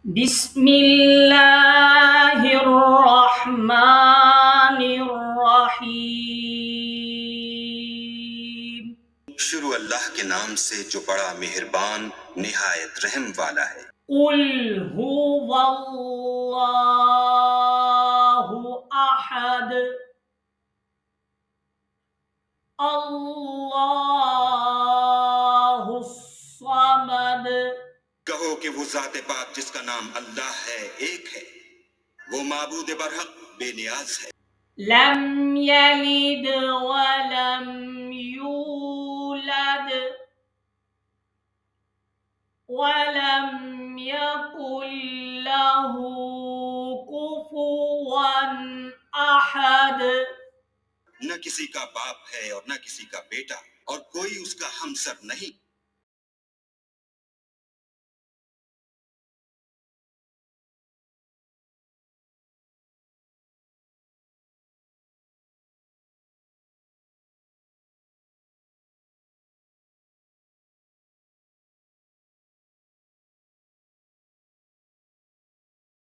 بسم اللہ الرحمن الرحیم. شروع اللہ کے نام سے جو بڑا مہربان نہایت رحم والا ہے۔ قل هو اللہ احد اللہ الصمد. کہو کہ وہ ذات پاک جس کا نام اللہ ہے ایک ہے، وہ معبود برحق بے نیاز ہے۔ لم یلد ولم یولد ولم یکن له کفوا احد. نہ کسی کا باپ ہے اور نہ کسی کا بیٹا، اور کوئی اس کا ہمسر نہیں۔